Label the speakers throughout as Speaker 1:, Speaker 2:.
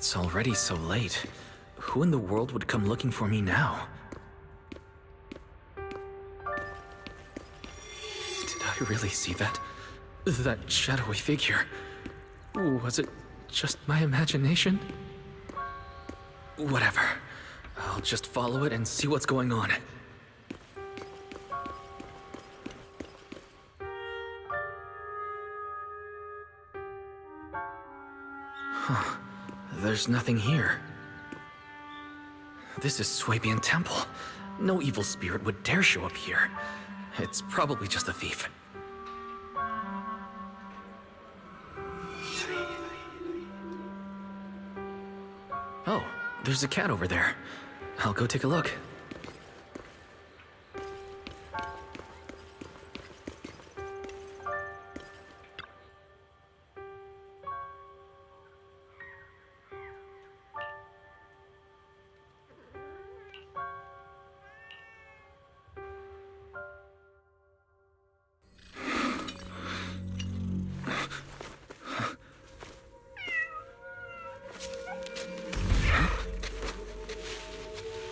Speaker 1: It's already so late. Who in the world would come looking for me now? Did I really see that? That shadowy figure? Was it just my imagination? Whatever. I'll just follow it and see what's going on. Huh. There's nothing here. This is Swabian Temple. No evil spirit would dare show up here. It's probably just a thief. Oh, there's a cat over there. I'll go take a look.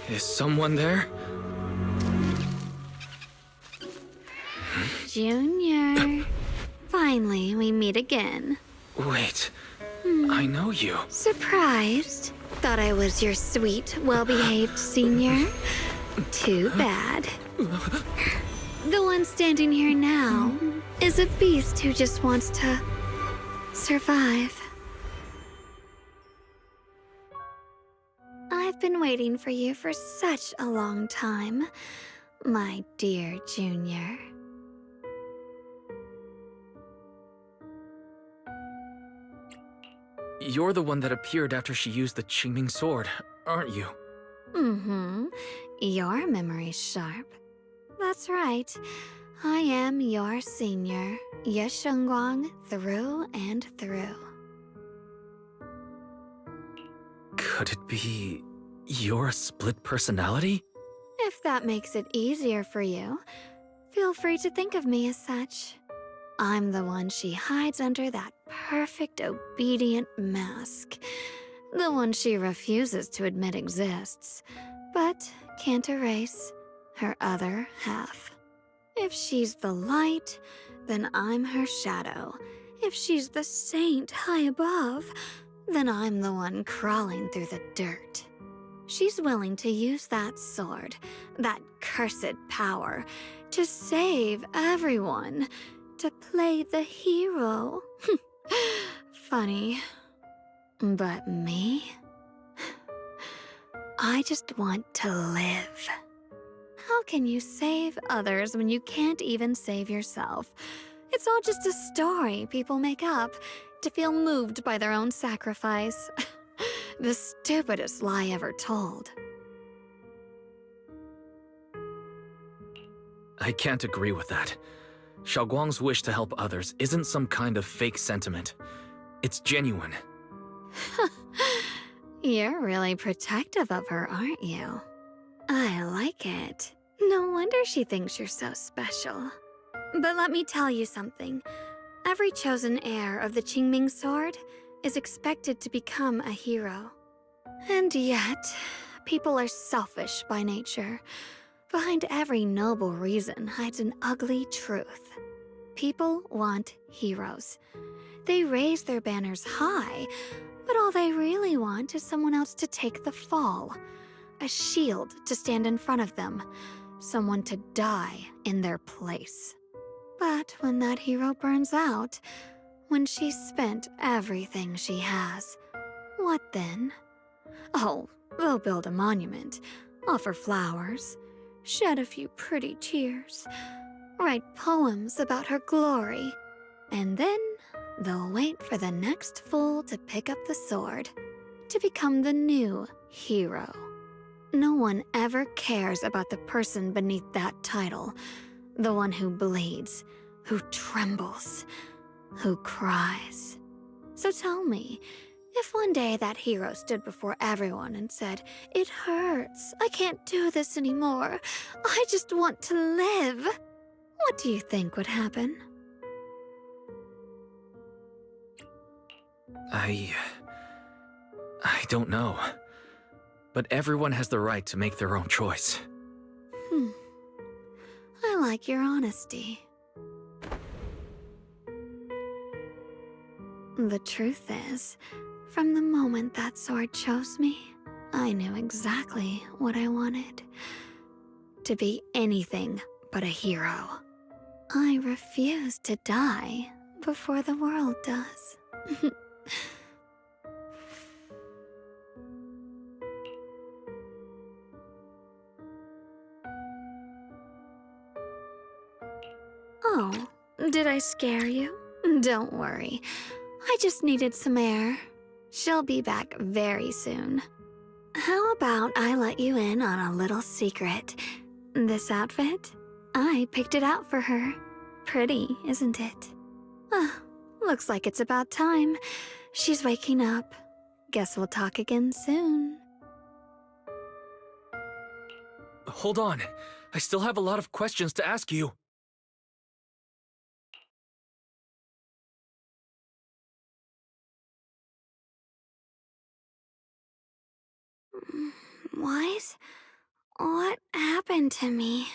Speaker 1: Is someone there?
Speaker 2: Junior. Finally, we meet again.
Speaker 1: Wait, I know you.
Speaker 2: Surprised? Thought I was your sweet, well-behaved senior? Too bad. The one standing here now is a beast who just wants to survive. I've been waiting for you for such a long time, my dear Junior.
Speaker 1: You're the one that appeared after she used the Qingming sword, aren't you?
Speaker 2: Mm-hmm. Your memory's sharp. That's right. I am your senior, Ye Shengguang, through and through.
Speaker 1: Could it be your split personality?
Speaker 2: If that makes it easier for you, feel free to think of me as such. I'm the one she hides under that perfect obedient mask. The one she refuses to admit exists, but can't erase her other half. If she's the light, then I'm her shadow. If she's the saint high above, then I'm the one crawling through the dirt. She's willing to use that sword, that cursed power, to save everyone, to play the hero. Funny. But me? I just want to live. How can you save others when you can't even save yourself? It's all just a story people make up to feel moved by their own sacrifice. The stupidest lie ever told.
Speaker 1: I can't agree with that. Xiaoguang's wish to help others isn't some kind of fake sentiment. It's genuine.
Speaker 2: You're really protective of her, aren't you? I like it. No wonder she thinks you're so special. But let me tell you something. Every chosen heir of the Qingming sword is expected to become a hero. And yet, people are selfish by nature. Behind every noble reason hides an ugly truth. People want heroes. They raise their banners high, but all they really want is someone else to take the fall. A shield to stand in front of them. Someone to die in their place. But when that hero burns out, when she's spent everything she has, what then? Oh, they'll build a monument, offer flowers, shed a few pretty tears, write poems about her glory, and then they'll wait for the next fool to pick up the sword, to become the new hero. No one ever cares about the person beneath that title, the one who bleeds, who trembles, who cries. So tell me, if one day that hero stood before everyone and said, "It hurts, I can't do this anymore, I just want to live," what do you think would happen?
Speaker 1: I don't know. But everyone has the right to make their own choice.
Speaker 2: I like your honesty. The truth is, from the moment that sword chose me, I knew exactly what I wanted. To be anything but a hero. I refuse to die before the world does. Oh, did I scare you? Don't worry. I just needed some air. She'll be back very soon. How about I let you in on a little secret? This outfit? I picked it out for her. Pretty, isn't it? Looks like it's about time. She's waking up. Guess we'll talk again soon.
Speaker 1: Hold on. I still have a lot of questions to ask you.
Speaker 2: Wise? What happened to me?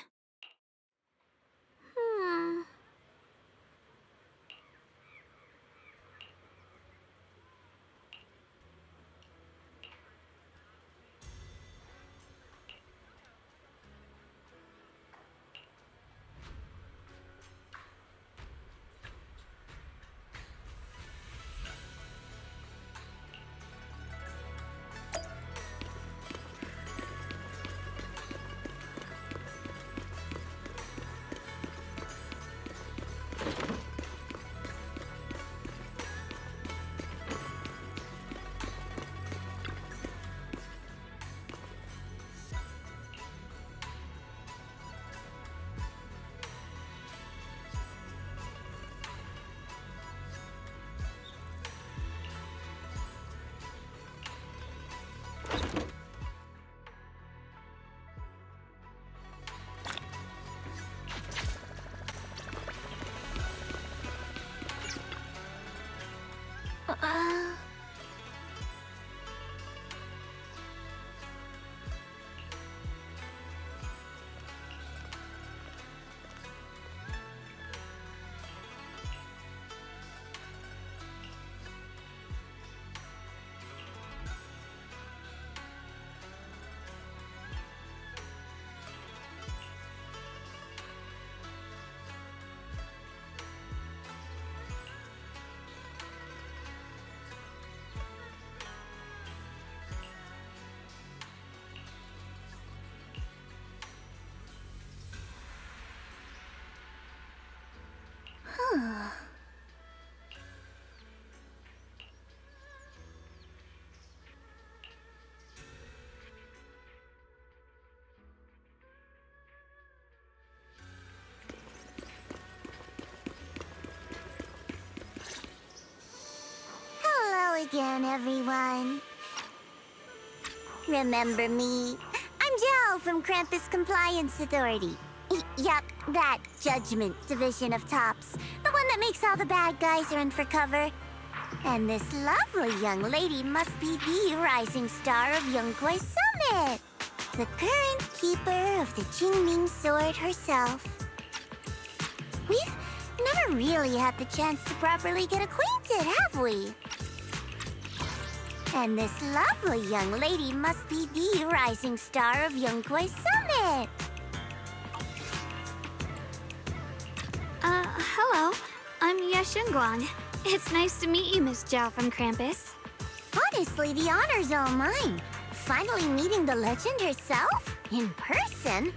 Speaker 3: Hello again, everyone. Remember me? I'm Jel from Krampus Compliance Authority. Yup, that Judgment Division of Tops. The one that makes all the bad guys run for cover. And this lovely young lady must be the rising star of Yongkoi Summit. The current keeper of the Jingming Sword herself. We've never really had the chance to properly get acquainted, have we? And this lovely young lady must be the rising star of Yongkoi Summit.
Speaker 2: Hello. I'm Yashunguang. It's nice to meet you, Miss Zhao from Krampus.
Speaker 3: Honestly, the honor's all mine. Finally meeting the legend herself, in person.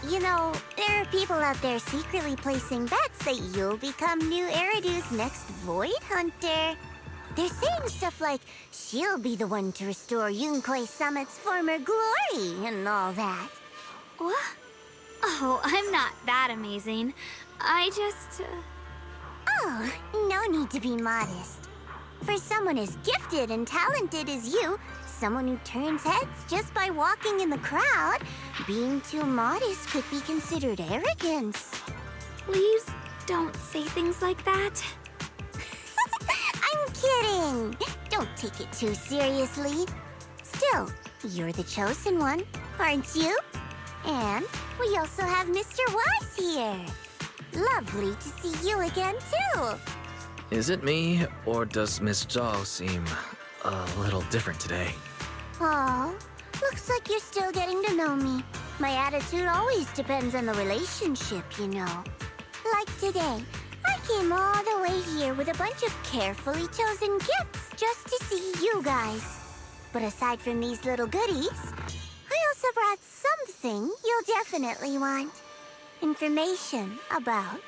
Speaker 3: You know, there are people out there secretly placing bets that you'll become new Eridu's next Void Hunter. They're saying stuff like, she'll be the one to restore Yongkoi Summit's former glory and all that.
Speaker 2: What? Oh, I'm not that amazing. I just...
Speaker 3: Oh, no need to be modest. For someone as gifted and talented as you, someone who turns heads just by walking in the crowd, being too modest could be considered arrogance.
Speaker 2: Please don't say things like that.
Speaker 3: I'm kidding. don't take it too seriously. Still, you're the chosen one, aren't you? And we also have Mr. Wise here. Lovely to see you again, too.
Speaker 1: Is it me, or does Miss Zhao seem a little different today?
Speaker 3: Oh, looks like you're still getting to know me. My attitude always depends on the relationship, you know. Like today, I came all the way here with a bunch of carefully chosen gifts just to see you guys. But aside from these little goodies, I also brought something you'll definitely want. Information about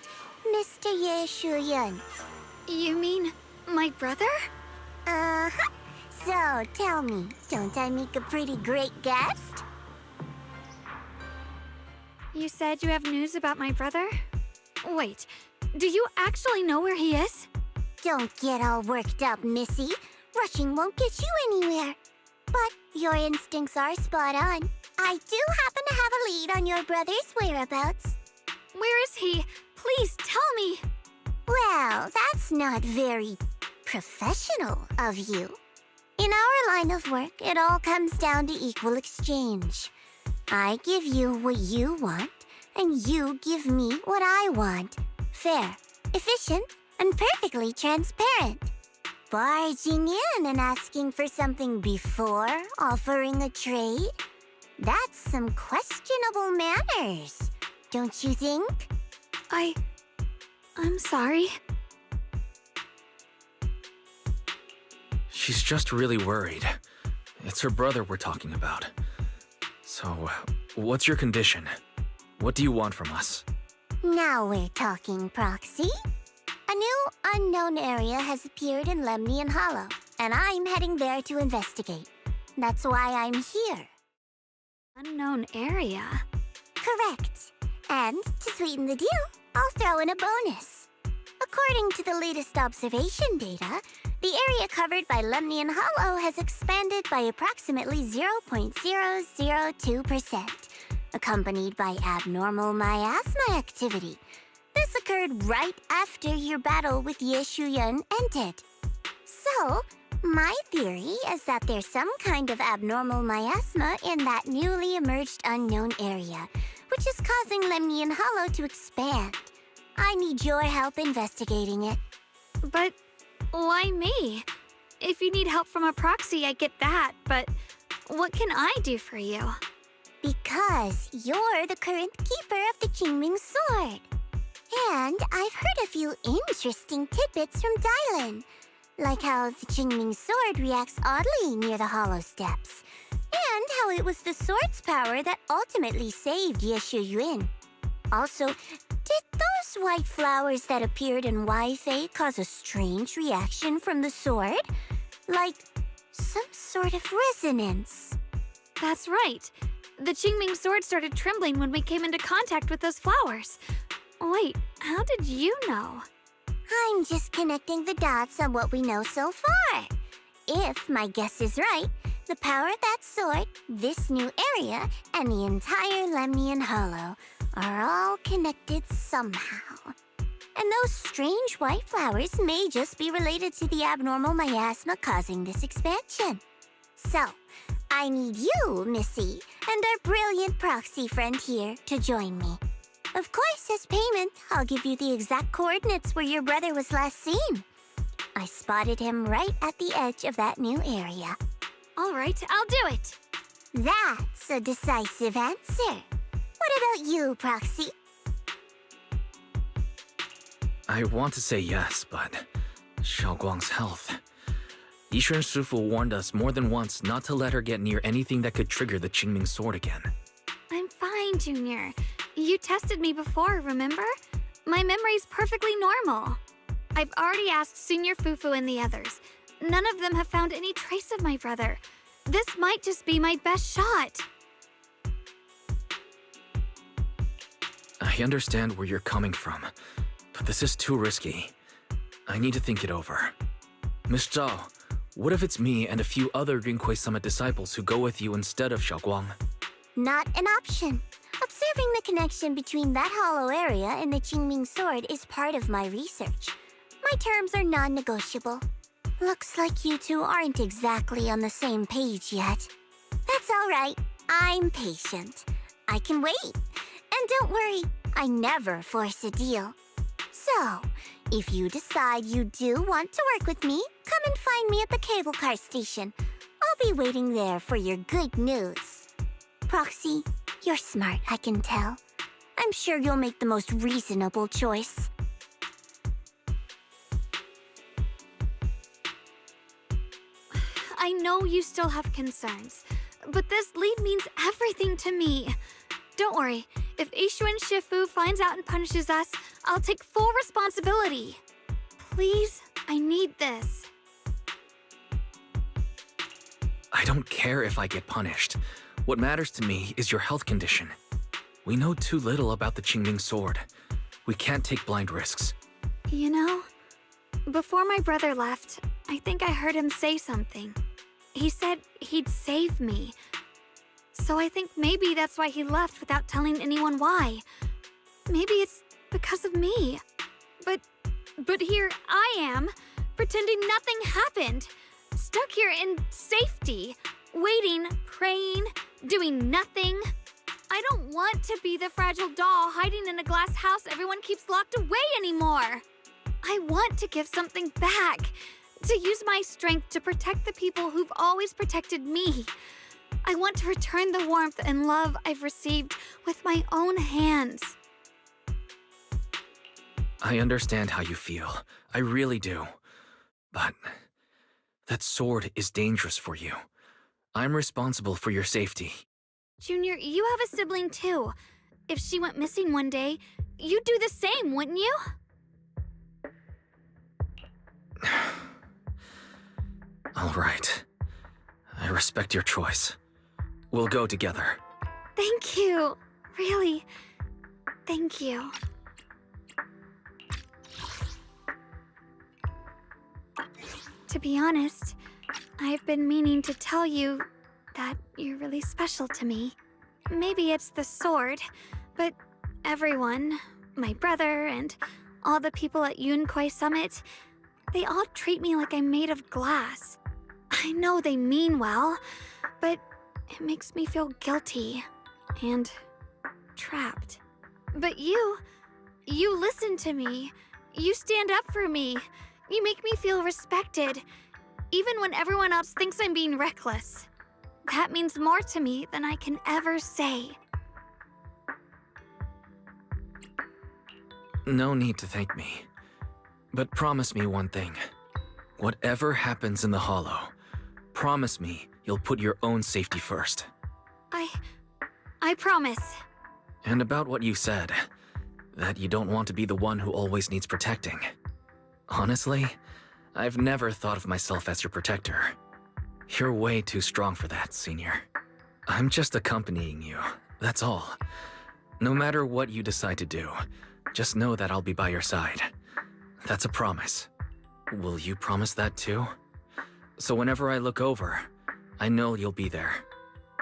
Speaker 3: Mr. Ye Shuyun.
Speaker 2: You mean my brother?
Speaker 3: Uh-huh. So, tell me, don't I make a pretty great guest?
Speaker 2: You said you have news about my brother? Wait, do you actually know where he is?
Speaker 3: Don't get all worked up, Missy. Rushing won't get you anywhere. But your instincts are spot on. I do happen to have a lead on your brother's whereabouts.
Speaker 2: Where is he? Please tell me.
Speaker 3: Well, that's not very professional of you. In our line of work, it all comes down to equal exchange. I give you what you want, and you give me what I want. Fair, efficient, and perfectly transparent. Barging in and asking for something before offering a trade? That's some questionable manners, don't you think?
Speaker 2: I'm sorry.
Speaker 1: She's just really worried. It's her brother we're talking about. So, what's your condition? What do you want from us?
Speaker 3: Now we're talking, Proxy. A new unknown area has appeared in Lemnian Hollow, and I'm heading there to investigate. That's why I'm here.
Speaker 2: Unknown area?
Speaker 3: Correct. And to sweeten the deal, I'll throw in a bonus. According to the latest observation data, the area covered by Lemnian Hollow has expanded by approximately 0.002%, accompanied by abnormal miasma activity. This occurred right after your battle with Ye Shuyun ended. So, my theory is that there's some kind of abnormal miasma in that newly emerged unknown area, which is causing Lemnian Hollow to expand. I need your help investigating it.
Speaker 2: But why me? If you need help from a proxy, I get that, but what can I do for you?
Speaker 3: Because you're the current keeper of the Qingming Sword. And I've heard a few interesting tidbits from Dylan, like how the Qingming Sword reacts oddly near the Hollow Steps, and how it was the sword's power that ultimately saved Ye Shuyun. Also, did those white flowers that appeared in Weifei cause a strange reaction from the sword? Like some sort of resonance.
Speaker 2: That's right. The Qingming sword started trembling when we came into contact with those flowers. Wait, how did you know?
Speaker 3: I'm just connecting the dots on what we know so far. If my guess is right, the power of that sword, this new area, and the entire Lemnian Hollow are all connected somehow. And those strange white flowers may just be related to the abnormal miasma causing this expansion. So, I need you, Missy, and our brilliant proxy friend here to join me. Of course, as payment, I'll give you the exact coordinates where your brother was last seen. I spotted him right at the edge of that new area.
Speaker 2: All right, I'll do it.
Speaker 3: That's a decisive answer. What about you, Proxy?
Speaker 1: I want to say yes, but Xiaoguang's health. Yishun Shifu warned us more than once not to let her get near anything that could trigger the Qingming sword again.
Speaker 2: I'm fine, Junior. You tested me before, remember? My memory's perfectly normal. I've already asked Senior Fufu and the others. None of them have found any trace of my brother. This might just be my best shot.
Speaker 1: I understand where you're coming from, but this is too risky. I need to think it over. Miss Zhao, what if it's me and a few other Rinkwei Summit disciples who go with you instead of Xiaoguang?
Speaker 3: Not an option. Observing the connection between that hollow area and the Qingming sword is part of my research. My terms are non-negotiable. Looks like you two aren't exactly on the same page yet. That's all right. I'm patient. I can wait. And don't worry, I never force a deal. So, if you decide you do want to work with me, come and find me at the cable car station. I'll be waiting there for your good news. Proxy, you're smart, I can tell. I'm sure you'll make the most reasonable choice.
Speaker 2: I know you still have concerns, but this lead means everything to me. Don't worry, if Ishuan Shifu finds out and punishes us, I'll take full responsibility. Please, I need this.
Speaker 1: I don't care if I get punished. What matters to me is your health condition. We know too little about the Qingming sword. We can't take blind risks.
Speaker 2: You know, before my brother left, I think I heard him say something. He said he'd save me. So I think maybe that's why he left without telling anyone why. Maybe it's because of me. But here I am, pretending nothing happened. Stuck here in safety, waiting, praying, doing nothing. I don't want to be the fragile doll hiding in a glass house everyone keeps locked away anymore. I want to give something back, to use my strength to protect the people who've always protected me. I want to return the warmth and love I've received with my own hands.
Speaker 1: I understand how you feel. I really do. But that sword is dangerous for you. I'm responsible for your safety.
Speaker 2: Junior, you have a sibling too. If she went missing one day, you'd do the same, wouldn't you?
Speaker 1: All right. I respect your choice. We'll go together.
Speaker 2: Thank you. Really, thank you. To be honest, I've been meaning to tell you that you're really special to me. Maybe it's the sword, but everyone, my brother and all the people at Yunquai Summit, they all treat me like I'm made of glass. I know they mean well, but it makes me feel guilty and trapped. But you listen to me. You stand up for me. You make me feel respected, even when everyone else thinks I'm being reckless. That means more to me than I can ever say.
Speaker 1: No need to thank me. But promise me one thing. Whatever happens in the Hollow, promise me you'll put your own safety first.
Speaker 2: I promise.
Speaker 1: And about what you said, that you don't want to be the one who always needs protecting. Honestly, I've never thought of myself as your protector. You're way too strong for that, Senior. I'm just accompanying you, that's all. No matter what you decide to do, just know that I'll be by your side. That's a promise. Will you promise that too? So whenever I look over, I know you'll be there.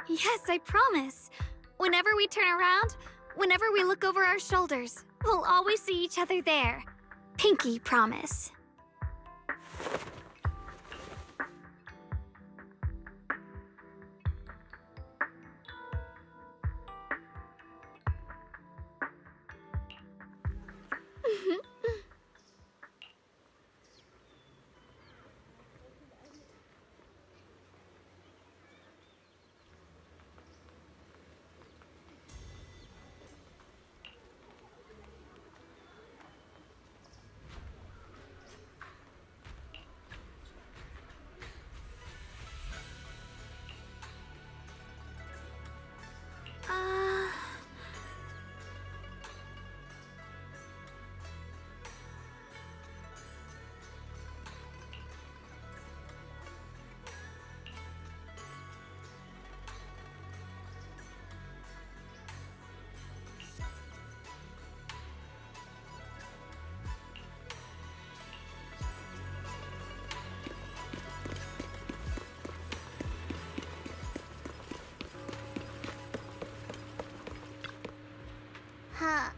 Speaker 2: Yes, I promise. Whenever we turn around, whenever we look over our shoulders, we'll always see each other there. Pinky promise.
Speaker 3: Huh.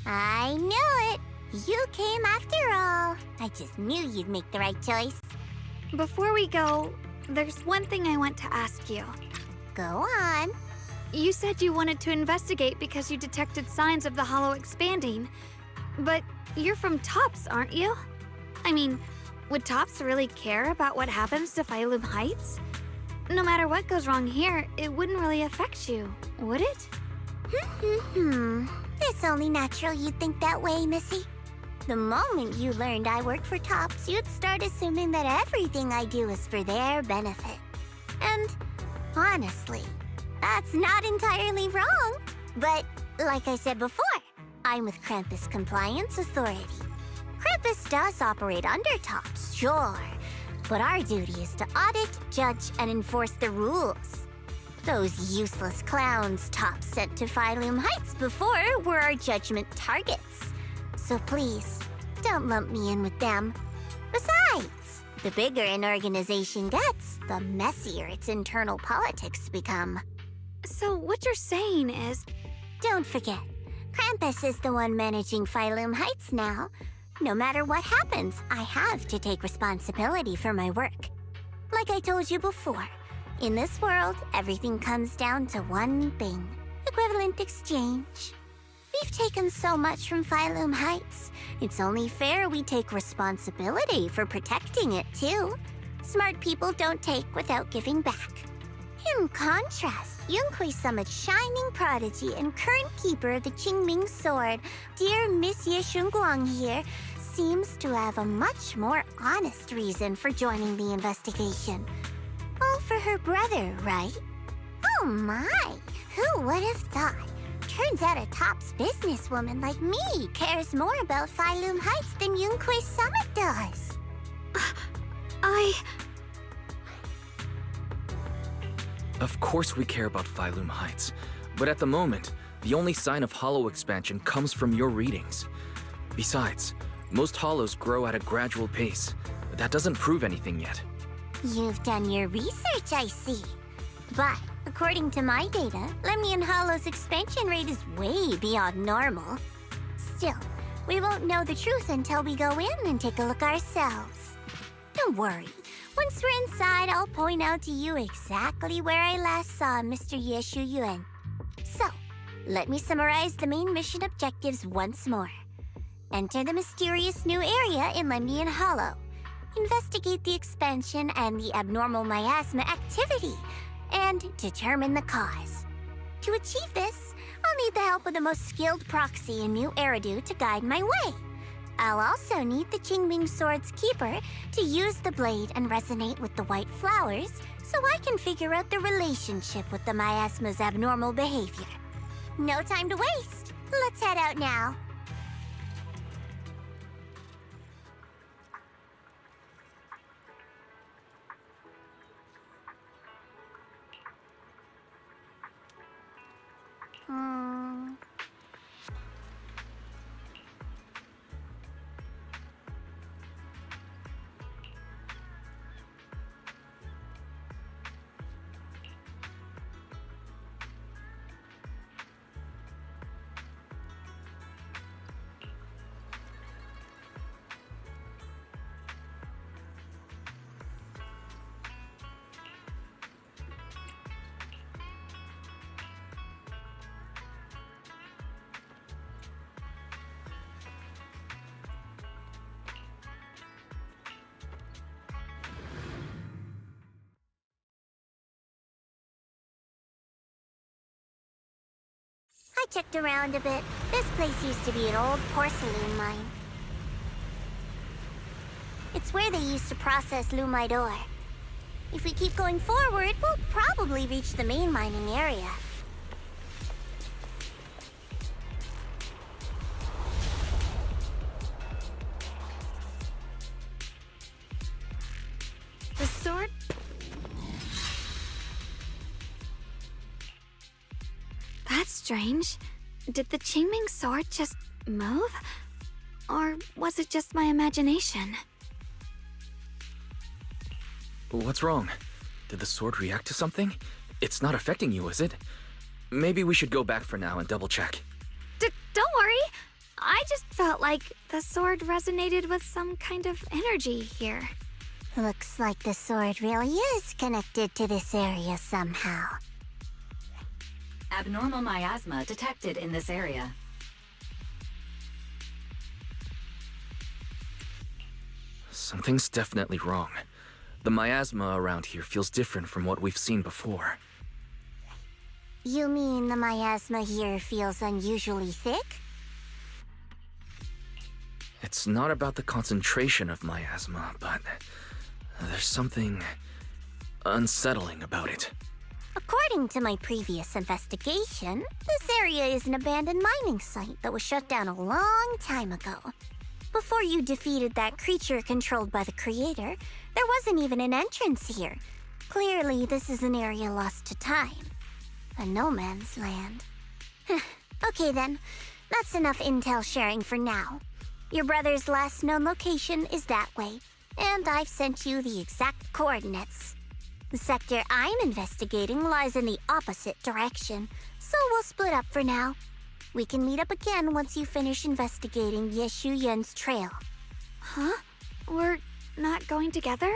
Speaker 3: I knew it! You came after all. I just knew you'd make the right choice.
Speaker 2: Before we go, there's one thing I want to ask you.
Speaker 3: Go on.
Speaker 2: You said you wanted to investigate because you detected signs of the hollow expanding. But you're from Tops, aren't you? I mean, would Tops really care about what happens to Phylum Heights? No matter what goes wrong here, it wouldn't really affect you, would it?
Speaker 3: It's only natural you'd think that way, Missy. The moment you learned I work for Tops, you'd start assuming that everything I do is for their benefit. And honestly, that's not entirely wrong. But like I said before, I'm with Krampus Compliance Authority. Krampus does operate under Tops, sure, but our duty is to audit, judge, and enforce the rules. Those useless clowns Tops sent to Phylum Heights before were our judgment targets. So please, don't lump me in with them. Besides, the bigger an organization gets, the messier its internal politics become.
Speaker 2: So what you're saying is...
Speaker 3: Don't forget, Krampus is the one managing Phylum Heights now. No matter what happens, I have to take responsibility for my work. Like I told you before, in this world, everything comes down to one thing: equivalent exchange. We've taken so much from Phylum Heights. It's only fair we take responsibility for protecting it, too. Smart people don't take without giving back. In contrast, Yunhui Summit's shining prodigy and current keeper of the Qingming Sword, dear Miss Ye Shunguang here, seems to have a much more honest reason for joining the investigation. All for her brother, right? Oh my! Who would have thought? Turns out a Tops businesswoman like me cares more about Phylum Heights than Yunhui Summit does.
Speaker 1: Of course we care about Phylum Heights, but at the moment, the only sign of hollow expansion comes from your readings. Besides, most hollows grow at a gradual pace. That doesn't prove anything yet.
Speaker 3: You've done your research, I see. But according to my data, Lemnian Hollow's expansion rate is way beyond normal. Still, we won't know the truth until we go in and take a look ourselves. Don't worry. Once we're inside, I'll point out to you exactly where I last saw Mr. Ye Shuyuan. So, let me summarize the main mission objectives once more. Enter the mysterious new area in Lemnian Hollow. Investigate the expansion and the abnormal miasma activity, and determine the cause. To achieve this, I'll need the help of the most skilled proxy in New Eridu to guide my way. I'll also need the Qingming Sword's keeper to use the blade and resonate with the white flowers so I can figure out the relationship with the miasma's abnormal behavior. No time to waste. Let's head out now. I checked around a bit. This place used to be an old porcelain mine. It's where they used to process lumite ore. If we keep going forward, we'll probably reach the main mining area.
Speaker 2: The sword? That's strange. Did the Qingming Sword just move? Or was it just my imagination?
Speaker 1: What's wrong? Did the sword react to something? It's not affecting you, is it? Maybe we should go back for now and double check.
Speaker 2: Don't worry. I just felt like the sword resonated with some kind of energy here.
Speaker 3: Looks like the sword really is connected to this area somehow.
Speaker 4: Abnormal miasma detected in this area.
Speaker 1: Something's definitely wrong. The miasma around here feels different from what we've seen before.
Speaker 3: You mean the miasma here feels unusually thick?
Speaker 1: It's not about the concentration of miasma, but there's something unsettling about it.
Speaker 3: According to my previous investigation, this area is an abandoned mining site that was shut down a long time ago. Before you defeated that creature controlled by the creator, there wasn't even an entrance here. Clearly, this is an area lost to time. A no man's land. Okay then, that's enough intel sharing for now. Your brother's last known location is that way, and I've sent you the exact coordinates. The sector I'm investigating lies in the opposite direction, so we'll split up for now. We can meet up again once you finish investigating Yeshu Yen's trail.
Speaker 2: Huh? We're not going together?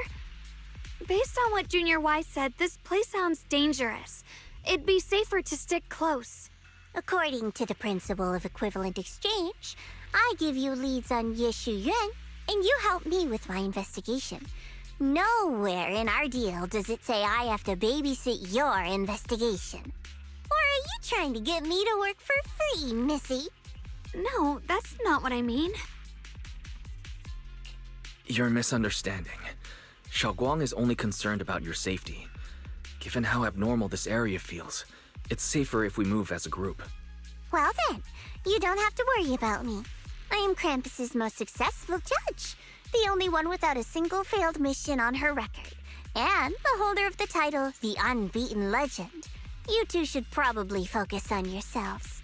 Speaker 2: Based on what Junior Y said, this place sounds dangerous. It'd be safer to stick close.
Speaker 3: According to the principle of equivalent exchange, I give you leads on Yeshu Yuan, and you help me with my investigation. Nowhere in our deal does it say I have to babysit your investigation. Or are you trying to get me to work for free, Missy?
Speaker 2: No, that's not what I mean.
Speaker 1: You're misunderstanding. Xiaoguang is only concerned about your safety. Given how abnormal this area feels, it's safer if we move as a group.
Speaker 3: Well then, you don't have to worry about me. I am Krampus's most successful judge, the only one without a single failed mission on her record, and the holder of the title, the Unbeaten Legend. You two should probably focus on yourselves.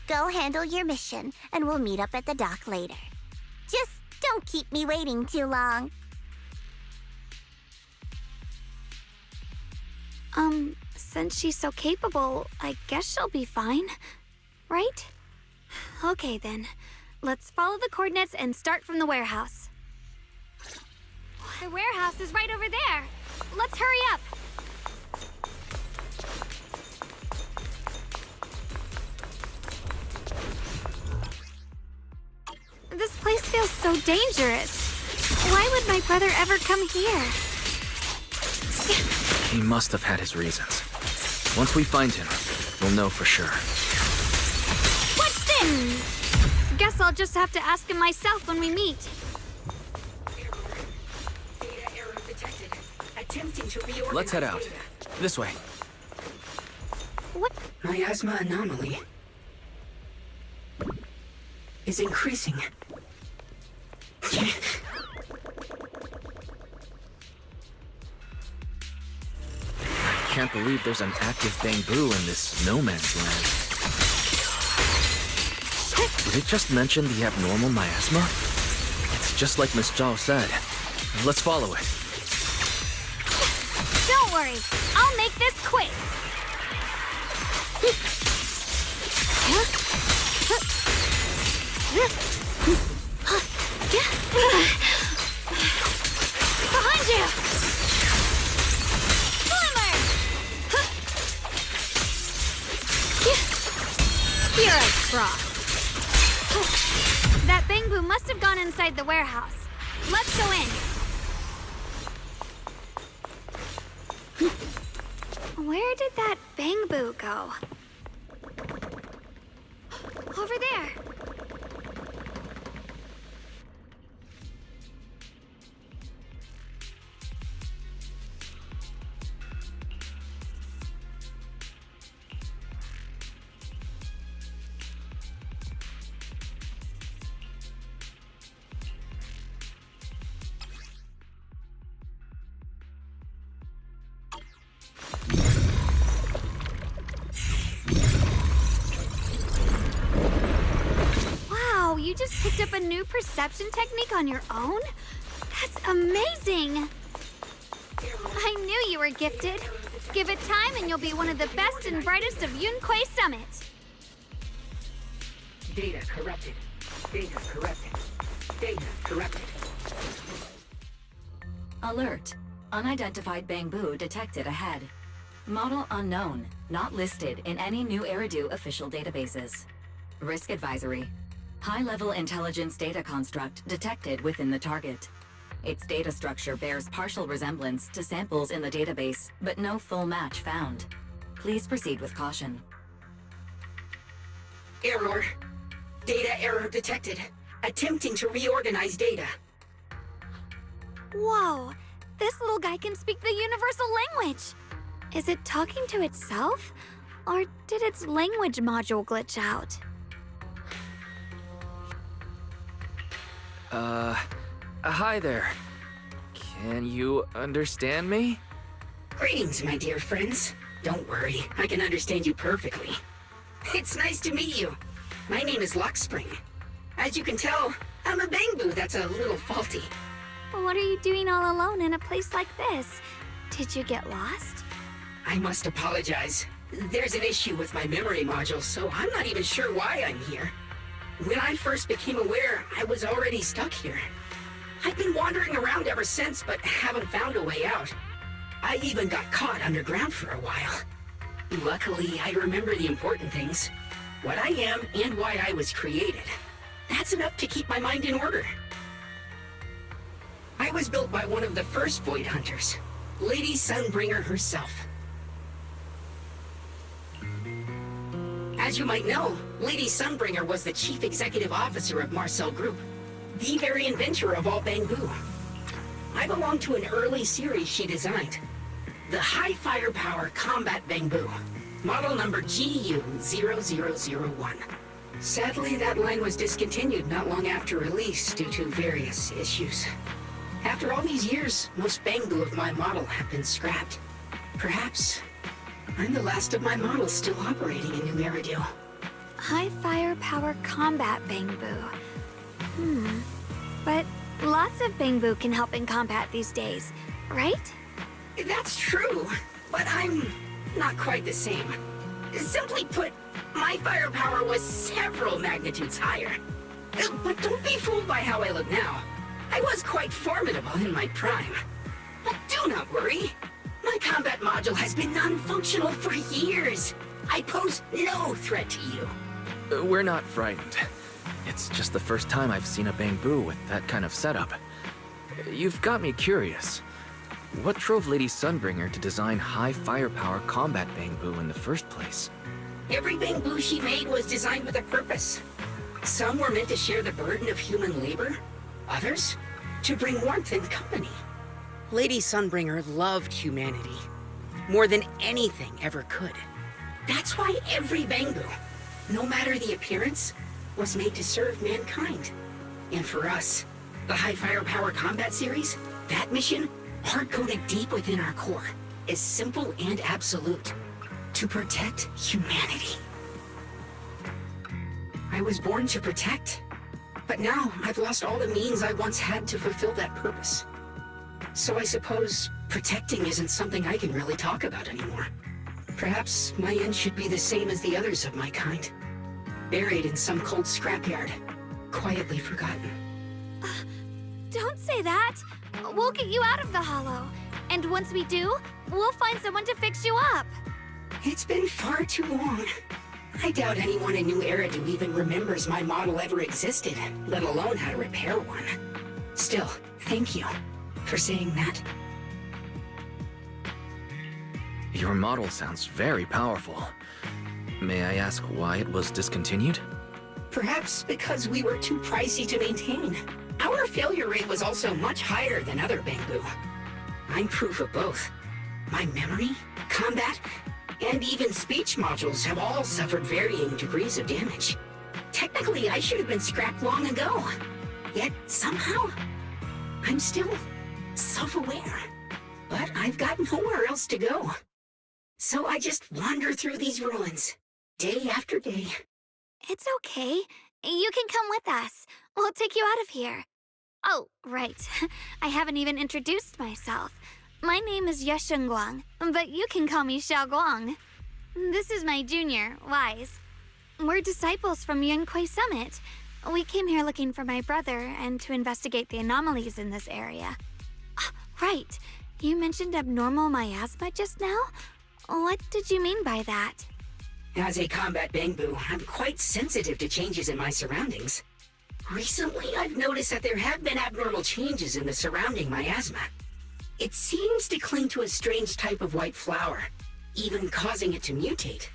Speaker 3: Go handle your mission, and we'll meet up at the dock later. Just don't keep me waiting too long.
Speaker 2: Since she's so capable, I guess she'll be fine, right? Okay then, let's follow the coordinates and start from the warehouse. The warehouse is right over there. Let's hurry up. This place feels so dangerous. Why would my brother ever come here?
Speaker 1: He must have had his reasons. Once we find him, we'll know for sure.
Speaker 2: What's this? Guess I'll just have to ask him myself when we meet.
Speaker 1: Let's head out. This way.
Speaker 2: What?
Speaker 5: Miasma anomaly is increasing.
Speaker 1: I can't believe there's an active bamboo in this no man's land. Did it just mention the abnormal miasma? It's just like Miss Zhao said. Let's follow it.
Speaker 2: Don't worry, I'll make this quick. Behind you! Slimmer! You're a fraud. That bamboo must have gone inside the warehouse. Let's go in. Where did that bamboo go? Over there. Wow, you just picked up a new perception technique on your own? That's amazing! I knew you were gifted. Give it time and you'll be one of the best and brightest of Yunquay Summit.
Speaker 5: Data corrupted. Data corrupted. Data corrupted.
Speaker 4: Alert. Unidentified Bangbu detected ahead. Model unknown, not listed in any New Eridu official databases. Risk advisory. High-level intelligence data construct detected within the target. Its data structure bears partial resemblance to samples in the database, but no full match found. Please proceed with caution.
Speaker 5: Error. Data error detected. Attempting to reorganize data.
Speaker 2: Whoa! This little guy can speak the universal language! Is it talking to itself? Or did its language module glitch out?
Speaker 1: Hi there. Can you understand me?
Speaker 5: Greetings, my dear friends. Don't worry, I can understand you perfectly. It's nice to meet you. My name is Luckspring. As you can tell, I'm a Bangbu that's a little faulty.
Speaker 2: What are you doing all alone in a place like this? Did you get lost?
Speaker 5: I must apologize. There's an issue with my memory module, so I'm not even sure why I'm here. When I first became aware, I was already stuck here. I've been wandering around ever since, but haven't found a way out. I even got caught underground for a while. Luckily, I remember the important things. What I am and why I was created. That's enough to keep my mind in order. I was built by one of the first Void Hunters, Lady Sunbringer herself. As you might know, Lady Sunbringer was the chief executive officer of Marcel Group, the very inventor of all Bangbu. I belong to an early series she designed, the High Firepower Combat Bangbu, model number GU0001. Sadly, that line was discontinued not long after release due to various issues. After all these years, most Bangbu of my model have been scrapped. Perhaps I'm the last of my models still operating in New Eridu.
Speaker 2: High firepower combat Bangbu. But lots of Bangbu can help in combat these days, right?
Speaker 5: That's true, but I'm not quite the same. Simply put, my firepower was several magnitudes higher. But don't be fooled by how I look now. I was quite formidable in my prime. But do not worry. My combat module has been non-functional for years. I pose no threat to you.
Speaker 1: We're not frightened. It's just the first time I've seen a Bangbu with that kind of setup. You've got me curious. What drove Lady Sunbringer to design high firepower combat Bangbu in the first place?
Speaker 5: Every Bangbu she made was designed with a purpose. Some were meant to share the burden of human labor. Others, to bring warmth and company. Lady Sunbringer loved humanity, more than anything ever could. That's why every Bangbu, no matter the appearance, was made to serve mankind. And for us, the High Firepower Combat Series, that mission, hard-coded deep within our core, is simple and absolute. To protect humanity. I was born to protect. But now, I've lost all the means I once had to fulfill that purpose. So I suppose protecting isn't something I can really talk about anymore. Perhaps my end should be the same as the others of my kind. Buried in some cold scrapyard. Quietly forgotten.
Speaker 2: Don't say that! We'll get you out of the hollow. And once we do, we'll find someone to fix you up.
Speaker 5: It's been far too long. I doubt anyone in New Eridu even remembers my model ever existed, let alone how to repair one. Still, thank you for saying that.
Speaker 1: Your model sounds very powerful. May I ask why it was discontinued?
Speaker 5: Perhaps because we were too pricey to maintain. Our failure rate was also much higher than other Bangbu. I'm proof of both. My memory, combat, and even speech modules have all suffered varying degrees of damage. Technically, I should have been scrapped long ago. Yet, somehow, I'm still self-aware. But I've got nowhere else to go. So I just wander through these ruins, day after day.
Speaker 2: It's okay. You can come with us. We'll take you out of here. Oh, right. I haven't even introduced myself. My name is Yesheng Guang, but you can call me Xiao Guang. This is my junior, Wise. We're disciples from Yunquei Summit. We came here looking for my brother and to investigate the anomalies in this area. Right. You mentioned abnormal miasma just now? What did you mean by that?
Speaker 5: As a combat Bangbu, I'm quite sensitive to changes in my surroundings. Recently, I've noticed that there have been abnormal changes in the surrounding miasma. It seems to cling to a strange type of white flower, even causing it to mutate.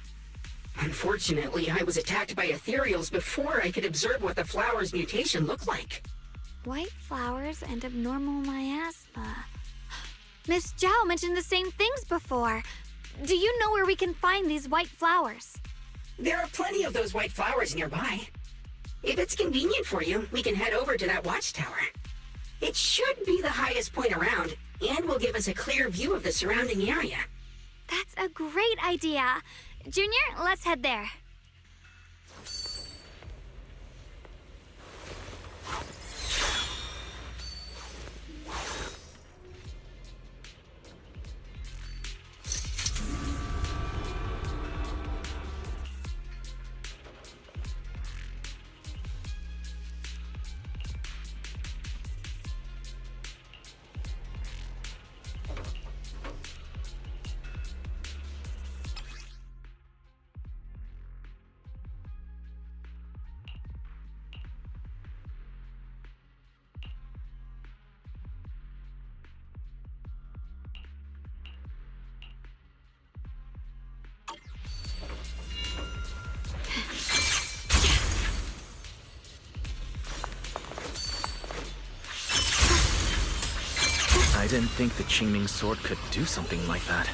Speaker 5: Unfortunately, I was attacked by ethereals before I could observe what the flower's mutation looked like.
Speaker 2: White flowers and abnormal miasma. Miss Zhao mentioned the same things before. Do you know where we can find these white flowers?
Speaker 5: There are plenty of those white flowers nearby. If it's convenient for you, we can head over to that watchtower. It should be the highest point around, and will give us a clear view of the surrounding area.
Speaker 2: That's a great idea. Junior, let's head there.
Speaker 1: I didn't think the Qingming sword could do something like that.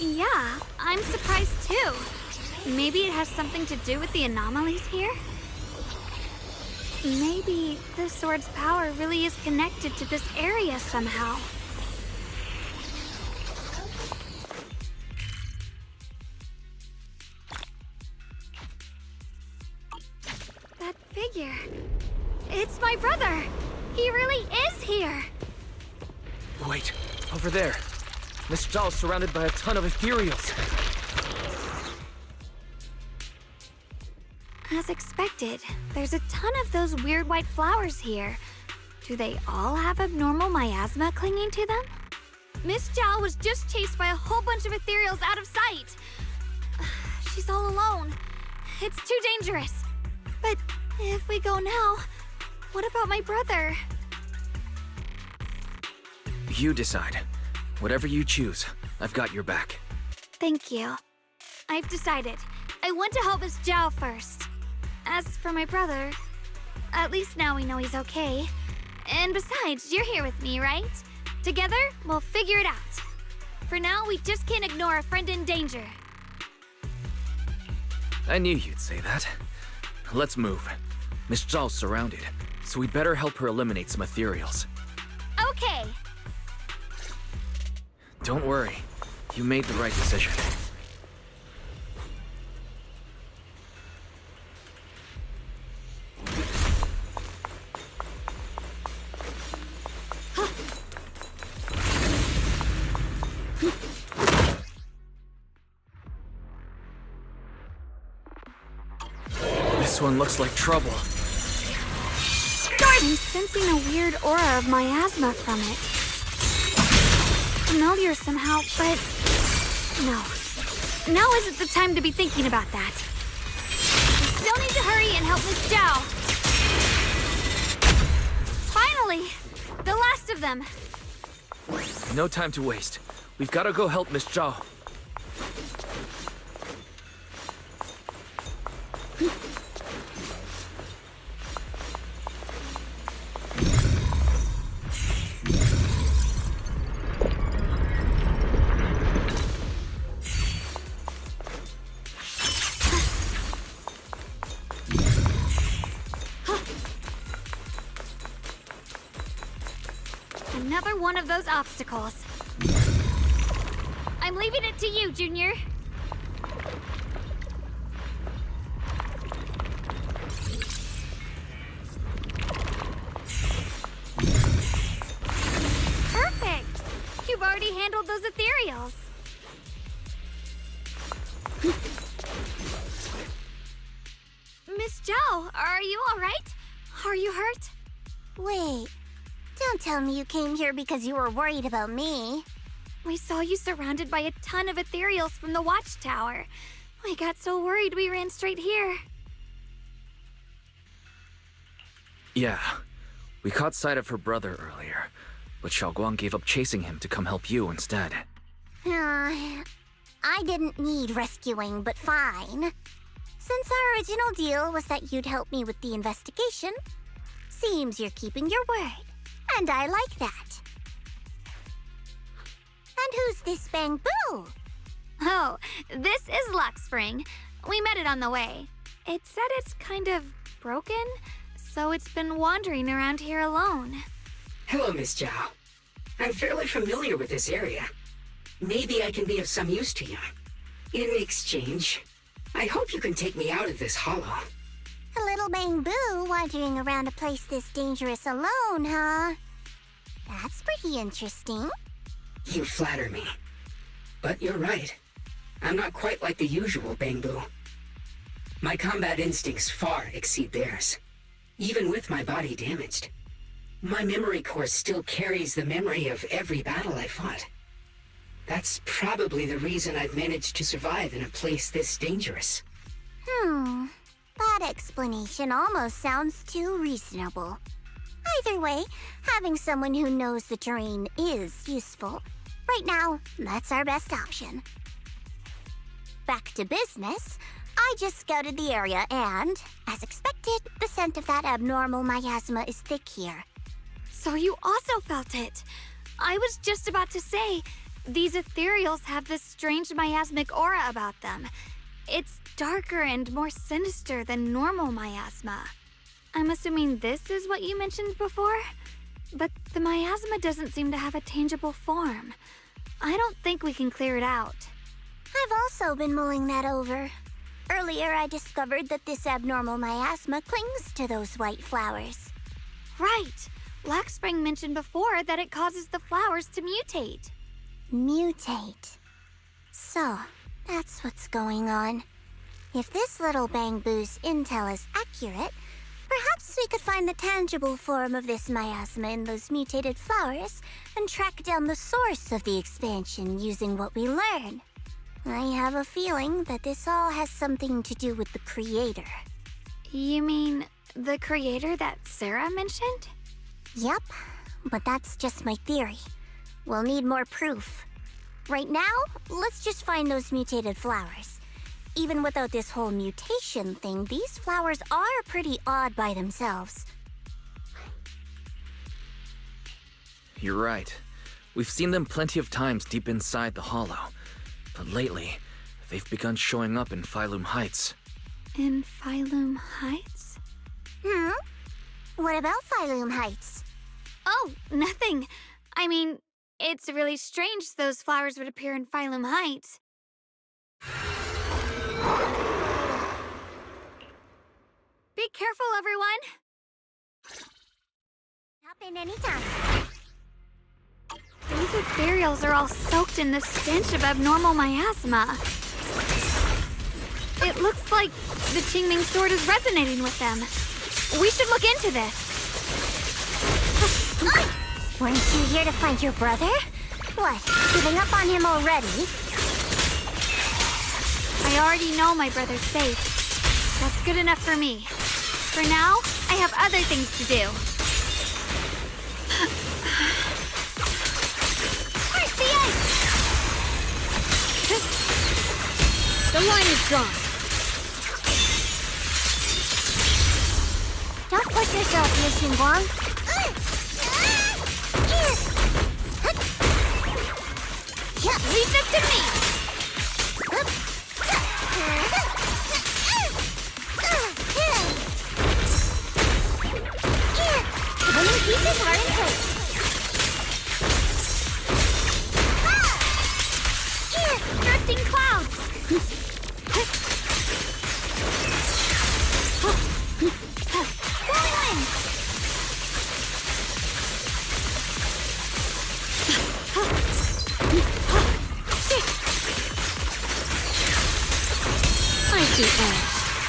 Speaker 2: Yeah, I'm surprised too. Maybe it has something to do with the anomalies here? Maybe the sword's power really is connected to this area somehow. That figure. It's my brother! He really is here!
Speaker 1: Wait, over there. Miss Zhao's surrounded by a ton of ethereals.
Speaker 2: As expected, there's a ton of those weird white flowers here. Do they all have abnormal miasma clinging to them? Miss Zhao was just chased by a whole bunch of ethereals out of sight. She's all alone. It's too dangerous. But if we go now, what about my brother?
Speaker 1: You decide. Whatever you choose, I've got your back.
Speaker 2: Thank you. I've decided. I want to help Miss Zhao first. As for my brother, at least now we know he's okay. And besides, you're here with me, right? Together, we'll figure it out. For now, we just can't ignore a friend in danger.
Speaker 1: I knew you'd say that. Let's move. Miss Zhao's surrounded, so we'd better help her eliminate some ethereals.
Speaker 2: Okay.
Speaker 1: Don't worry. You made the right decision. This one looks like trouble.
Speaker 2: I'm sensing a weird aura of miasma from it. Familiar somehow, but no. Now isn't the time to be thinking about that. We still need to hurry and help Miss Zhao. Finally! The last of them.
Speaker 1: No time to waste. We've got to go help Miss Zhao.
Speaker 2: Another one of those obstacles. I'm leaving it to you, Junior. Perfect! You've already handled those ethereals. hurt?
Speaker 3: Wait, don't tell me you came here because you were worried about me.
Speaker 2: We saw you surrounded by a ton of ethereals from the watchtower. We got so worried we ran straight here.
Speaker 1: Yeah, we caught sight of her brother earlier, but Xiaoguang gave up chasing him to come help you instead.
Speaker 3: I didn't need rescuing, but fine. Since our original deal was that you'd help me with the investigation, seems you're keeping your word, and I like that. And who's this Bamboo?
Speaker 2: Oh, this is Luxspring. We met it on the way. It said it's kind of broken, so it's been wandering around here alone.
Speaker 5: Hello, Miss Zhao. I'm fairly familiar with this area. Maybe I can be of some use to you. In exchange, I hope you can take me out of this hollow.
Speaker 3: A little Bamboo wandering around a place this dangerous alone, huh? That's pretty interesting.
Speaker 5: You flatter me. But you're right. I'm not quite like the usual Bamboo. My combat instincts far exceed theirs. Even with my body damaged, my memory core still carries the memory of every battle I fought. That's probably the reason I've managed to survive in a place this dangerous.
Speaker 3: That explanation almost sounds too reasonable. Either way, having someone who knows the terrain is useful. Right now, that's our best option. Back to business, I just scouted the area and, as expected, the scent of that abnormal miasma is thick here.
Speaker 2: So you also felt it. I was just about to say, these ethereals have this strange miasmic aura about them. It's darker and more sinister than normal miasma. I'm assuming this is what you mentioned before? But the miasma doesn't seem to have a tangible form. I don't think we can clear it out.
Speaker 3: I've also been mulling that over. Earlier, I discovered that this abnormal miasma clings to those white flowers.
Speaker 2: Right. Luxspring mentioned before that it causes the flowers to mutate.
Speaker 3: Mutate. So, that's what's going on. If this little Bamboo's intel is accurate, perhaps we could find the tangible form of this miasma in those mutated flowers and track down the source of the expansion using what we learn. I have a feeling that this all has something to do with the creator.
Speaker 2: You mean the creator that Sarah mentioned?
Speaker 3: Yep, but that's just my theory. We'll need more proof. Right now, let's just find those mutated flowers. Even without this whole mutation thing, these flowers are pretty odd by themselves.
Speaker 1: You're right. We've seen them plenty of times deep inside the hollow. But lately, they've begun showing up in Phylum Heights.
Speaker 2: In Phylum Heights?
Speaker 3: What about Phylum Heights?
Speaker 2: Oh, nothing. I mean, it's really strange those flowers would appear in Phylum Heights. Be careful, everyone!
Speaker 3: Hop in anytime.
Speaker 2: These ethereals are all soaked in the stench of abnormal miasma. It looks like the Qingming sword is resonating with them. We should look into this.
Speaker 3: Weren't you here to find your brother? What, giving up on him already?
Speaker 2: I already know my brother's safe. That's good enough for me. For now, I have other things to do. Where's the ice?
Speaker 6: The line is drawn.
Speaker 3: Don't push yourself, Miss Xinguang.
Speaker 2: Leave this to me!
Speaker 3: Winning pieces are in place.
Speaker 2: Drifting clouds! Whirlwind!
Speaker 6: Icy edge.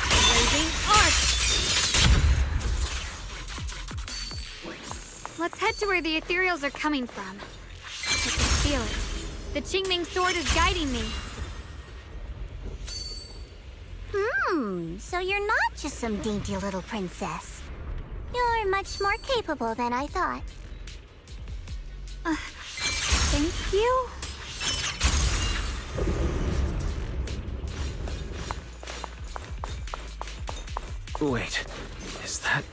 Speaker 6: Blazing arc.
Speaker 2: Let's head to where the ethereals are coming from. I can feel it. The Qingming sword is guiding me.
Speaker 3: So you're not just some dainty little princess. You're much more capable than I thought.
Speaker 2: Thank you.
Speaker 1: Wait, is that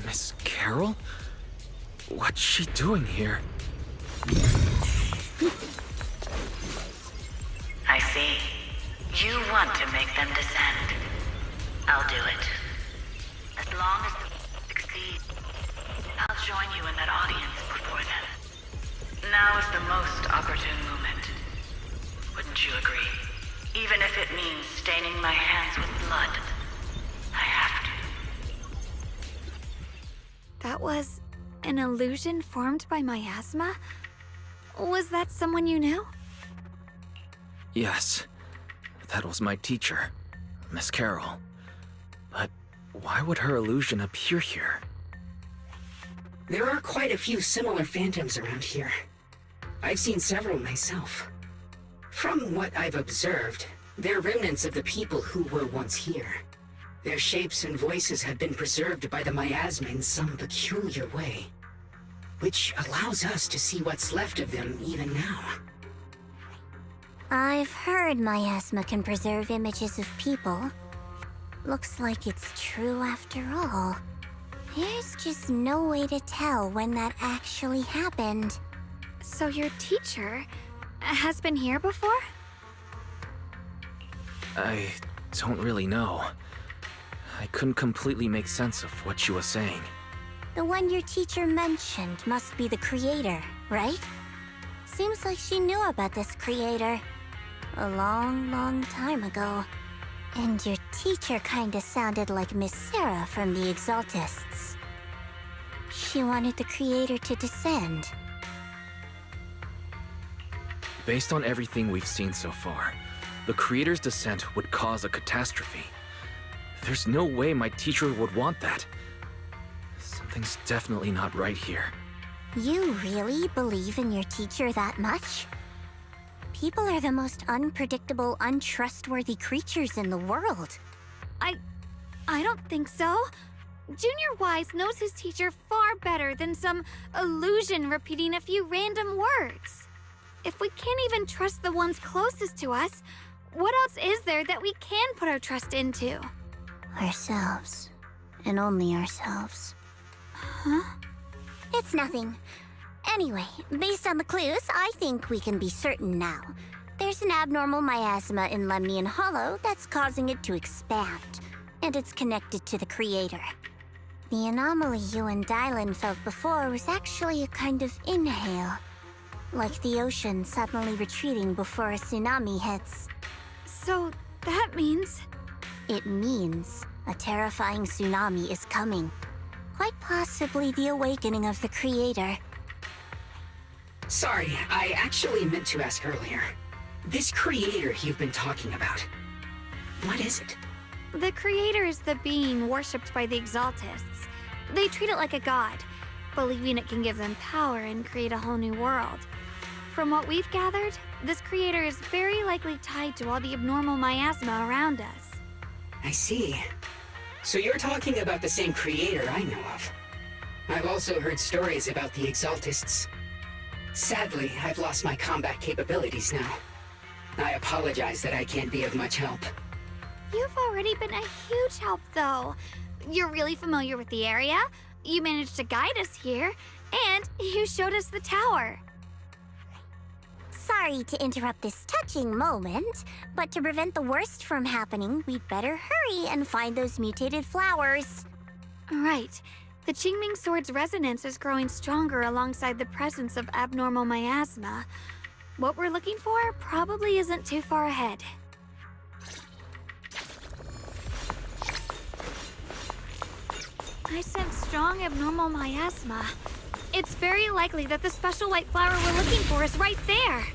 Speaker 1: Miss Carol? What's she doing here?
Speaker 7: I see. You want to make them descend. I'll do it. As long as they succeed, I'll join you in that audience before them. Now is the most opportune moment. Wouldn't you agree? Even if it means staining my hands with blood, I have to.
Speaker 2: That was an illusion formed by miasma? Was that someone you knew?
Speaker 1: Yes, that was my teacher, Miss Carol. But why would her illusion appear here?
Speaker 5: There are quite a few similar phantoms around here. I've seen several myself. From what I've observed, they're remnants of the people who were once here. Their shapes and voices have been preserved by the miasma in some peculiar way, which allows us to see what's left of them even now.
Speaker 3: I've heard miasma can preserve images of people. Looks like it's true after all. There's just no way to tell when that actually happened.
Speaker 2: So your teacher has been here before?
Speaker 1: I don't really know. I couldn't completely make sense of what she was saying.
Speaker 3: The one your teacher mentioned must be the creator, right? Seems like she knew about this creator a long time ago. And your teacher kinda sounded like Miss Sarah from the Exaltists. She wanted the creator to descend.
Speaker 1: Based on everything we've seen so far, the creator's descent would cause a catastrophe. There's no way my teacher would want that. Something's definitely not right here.
Speaker 3: You really believe in your teacher that much? People are the most unpredictable, untrustworthy creatures in the world.
Speaker 2: I don't think so. Junior Wise knows his teacher far better than some illusion repeating a few random words. If we can't even trust the ones closest to us, what else is there that we can put our trust into?
Speaker 3: Ourselves. And only ourselves.
Speaker 2: Huh?
Speaker 3: It's nothing. Anyway, based on the clues, I think we can be certain now. There's an abnormal miasma in Lemnian Hollow that's causing it to expand, and it's connected to the creator. The anomaly you and Dylan felt before was actually a kind of inhale, like the ocean suddenly retreating before a tsunami hits.
Speaker 2: So that means...
Speaker 3: It means a terrifying tsunami is coming. Quite possibly the awakening of the creator.
Speaker 5: Sorry, I actually meant to ask earlier. This creator you've been talking about, what is it?
Speaker 2: The creator is the being worshipped by the Exaltists. They treat it like a god, believing it can give them power and create a whole new world. From what we've gathered, this creator is very likely tied to all the abnormal miasma around us.
Speaker 5: I see. So you're talking about the same creator I know of. I've also heard stories about the Exaltists. Sadly, I've lost my combat capabilities now. I apologize that I can't be of much help.
Speaker 2: You've already been a huge help, though. You're really familiar with the area, you managed to guide us here, and you showed us the tower.
Speaker 3: Sorry to interrupt this touching moment, but to prevent the worst from happening, we'd better hurry and find those mutated flowers.
Speaker 2: Right. The Qingming sword's resonance is growing stronger alongside the presence of abnormal miasma. What we're looking for probably isn't too far ahead. I sense strong abnormal miasma. It's very likely that the special white flower we're looking for is right there.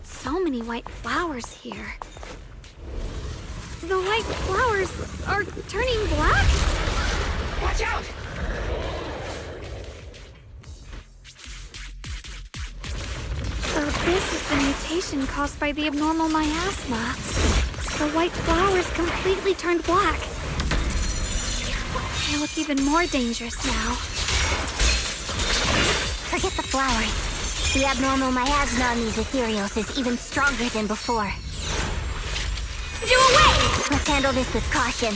Speaker 2: So many white flowers here. The white flowers are turning black?
Speaker 5: Watch out!
Speaker 2: This is the mutation caused by the abnormal miasma. The white flowers completely turned black. They look even more dangerous now.
Speaker 3: Forget the flowers. The abnormal miasma on these ethereals is even stronger than before. Do away! Let's handle this with caution.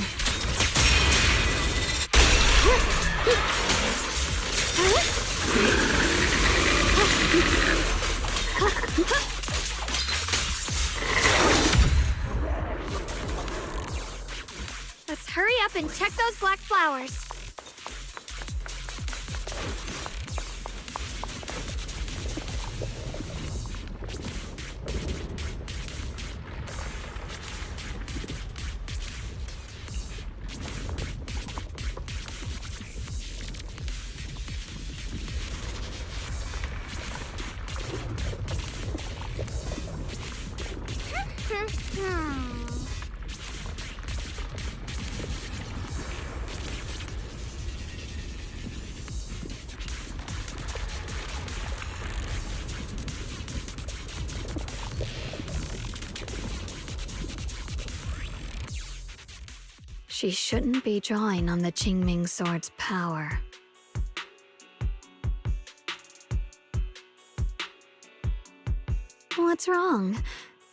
Speaker 2: Let's hurry up and check those black flowers. She shouldn't be drawing on the Qingming sword's power. What's wrong?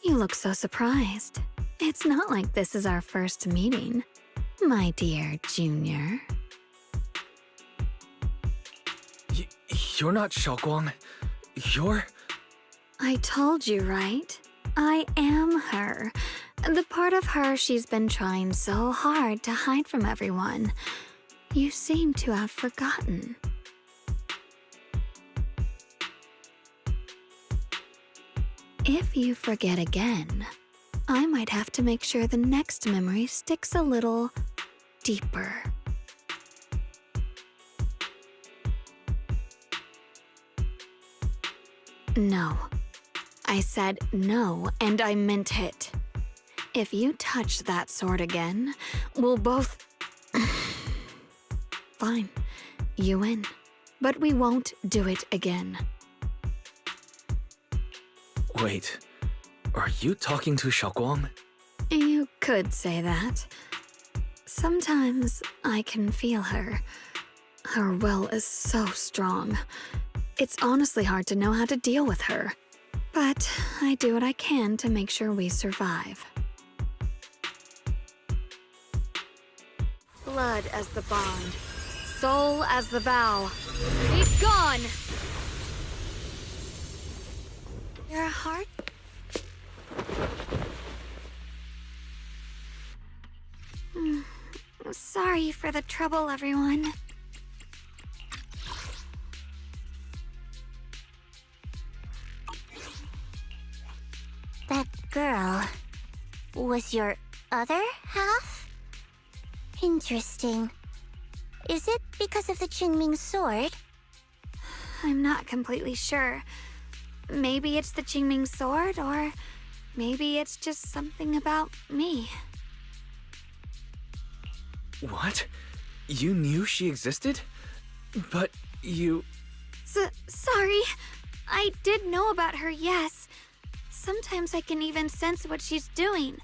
Speaker 2: You look so surprised. It's not like this is our first meeting, my dear Junior.
Speaker 1: You're not Xiaoguang. You're...
Speaker 2: I told you, right? I am her. The part of her she's been trying so hard to hide from everyone. You seem to have forgotten. If you forget again, I might have to make sure the next memory sticks a little deeper. No. I said no, and I meant it. If you touch that sword again, we'll both... Fine. You win. But we won't do it again.
Speaker 1: Wait, are you talking to Xiaoguang?
Speaker 2: You could say that. Sometimes I can feel her. Her will is so strong. It's honestly hard to know how to deal with her. But I do what I can to make sure we survive. Blood as the bond. Soul as the vow. Be gone! Your heart? Sorry for the trouble, everyone.
Speaker 3: That girl was your other half? Interesting. Is it because of the Qingming sword?
Speaker 2: I'm not completely sure. Maybe it's the Qingming sword, or maybe it's just something about me.
Speaker 1: What? You knew she existed? But you...
Speaker 2: Sorry. I did know about her, yes. Sometimes I can even sense what she's doing.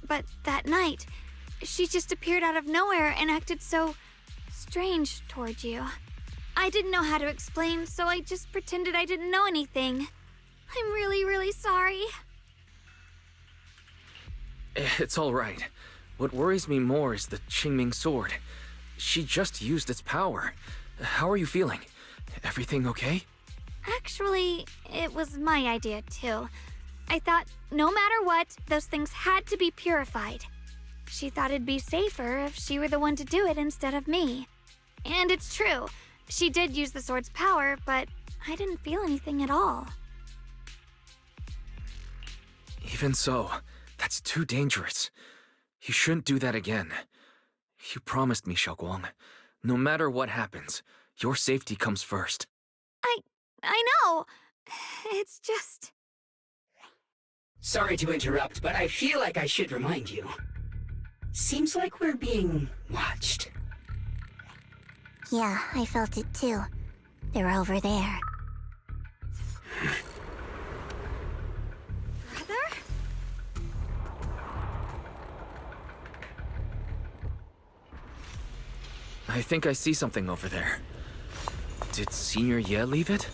Speaker 2: But that night, she just appeared out of nowhere and acted so strange toward you. I didn't know how to explain, so I just pretended I didn't know anything. I'm really, really sorry.
Speaker 1: It's all right. What worries me more is the Qingming sword. She just used its power. How are you feeling? Everything okay?
Speaker 2: Actually, it was my idea too. I thought no matter what, those things had to be purified. She thought it'd be safer if she were the one to do it instead of me. And it's true. She did use the sword's power, but I didn't feel anything at all.
Speaker 1: Even so, that's too dangerous. You shouldn't do that again. You promised me, Xiaoguang. No matter what happens, your safety comes first.
Speaker 2: I know. It's just...
Speaker 5: Sorry to interrupt, but I feel like I should remind you. Seems like we're being watched.
Speaker 3: Yeah, I felt it too. They're over there.
Speaker 1: I think I see something over there. Did Senior Ye leave it?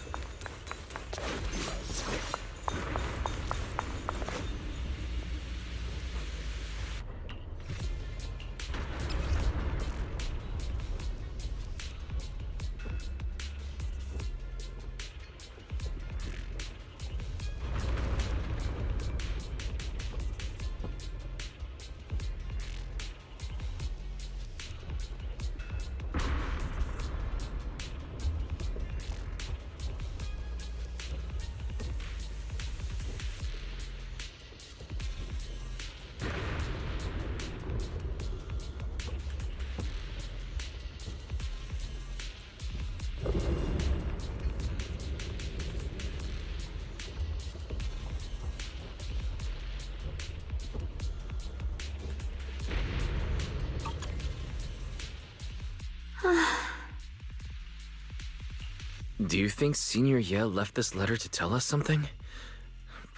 Speaker 1: Do you think Senior Ye left this letter to tell us something?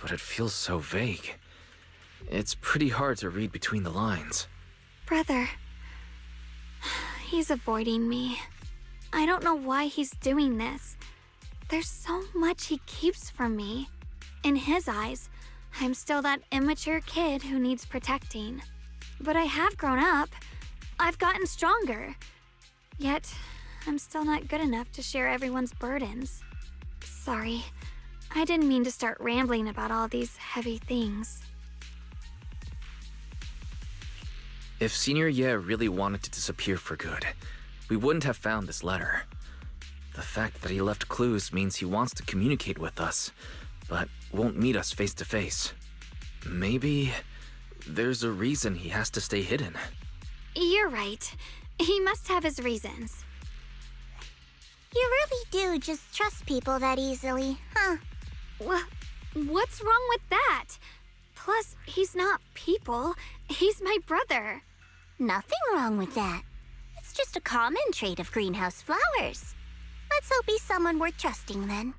Speaker 1: But it feels so vague. It's pretty hard to read between the lines.
Speaker 2: Brother. He's avoiding me. I don't know why he's doing this. There's so much he keeps from me. In his eyes, I'm still that immature kid who needs protecting. But I have grown up. I've gotten stronger. Yet, I'm still not good enough to share everyone's burdens. Sorry. I didn't mean to start rambling about all these heavy things.
Speaker 1: If Senior Ye really wanted to disappear for good, we wouldn't have found this letter. The fact that he left clues means he wants to communicate with us, but won't meet us face to face. Maybe there's a reason he has to stay hidden.
Speaker 2: You're right. He must have his reasons.
Speaker 3: You really do just trust people that easily, huh?
Speaker 2: What's wrong with that? Plus, he's not people. He's my brother.
Speaker 3: Nothing wrong with that. It's just a common trait of greenhouse flowers. Let's hope he's someone worth trusting then.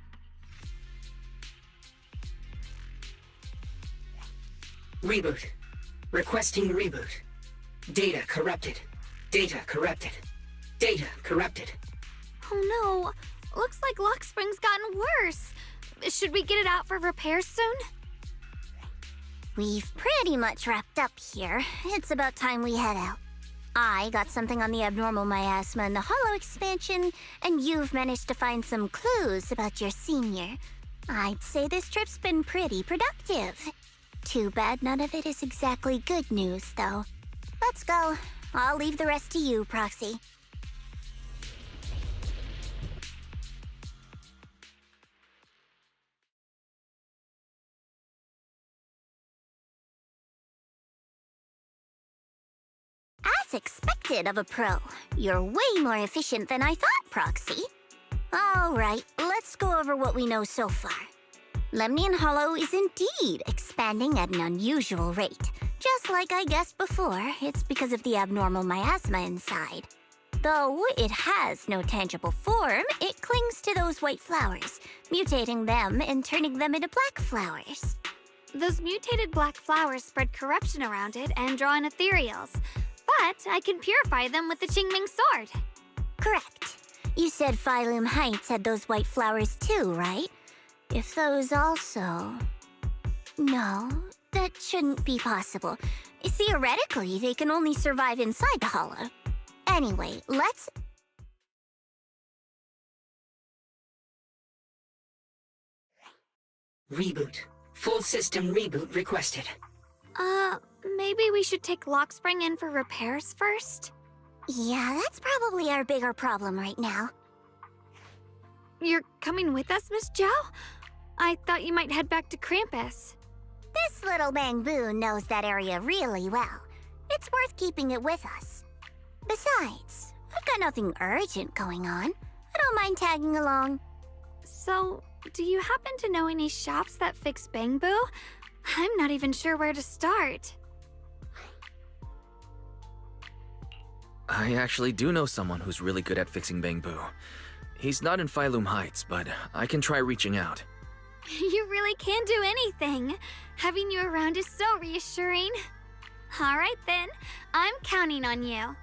Speaker 5: Reboot. Requesting reboot. Data corrupted. Data corrupted. Data corrupted.
Speaker 2: Oh no. Looks like Lock Spring's gotten worse. Should we get it out for repairs soon?
Speaker 3: We've pretty much wrapped up here. It's about time we head out. I got something on the abnormal miasma and the hollow expansion, and you've managed to find some clues about your senior. I'd say this trip's been pretty productive. Too bad none of it is exactly good news, though. Let's go. I'll leave the rest to you, Proxy. As expected of a pro, you're way more efficient than I thought, Proxy. All right, let's go over what we know so far. Lemnian Hollow is indeed expanding at an unusual rate. Just like I guessed before, it's because of the abnormal miasma inside. Though it has no tangible form, it clings to those white flowers, mutating them and turning them into black flowers.
Speaker 2: Those mutated black flowers spread corruption around it and draw in ethereals. But I can purify them with the Qingming sword.
Speaker 3: Correct. You said Phylum Heights had those white flowers too, right? If those also... No, that shouldn't be possible. Theoretically, they can only survive inside the hollow. Anyway, let's...
Speaker 5: Reboot. Full system reboot requested.
Speaker 2: Maybe we should take Lock Spring in for repairs first?
Speaker 3: Yeah, that's probably our bigger problem right now.
Speaker 2: You're coming with us, Miss Zhao? I thought you might head back to Krampus.
Speaker 3: This little Bangbu knows that area really well. It's worth keeping it with us. Besides, I've got nothing urgent going on. I don't mind tagging along.
Speaker 2: So, do you happen to know any shops that fix Bangbu? I'm not even sure where to start.
Speaker 1: I actually do know someone who's really good at fixing Bangbu. He's not in Phylum Heights, but I can try reaching out.
Speaker 2: You really can do anything. Having you around is so reassuring. All right then, I'm counting on you.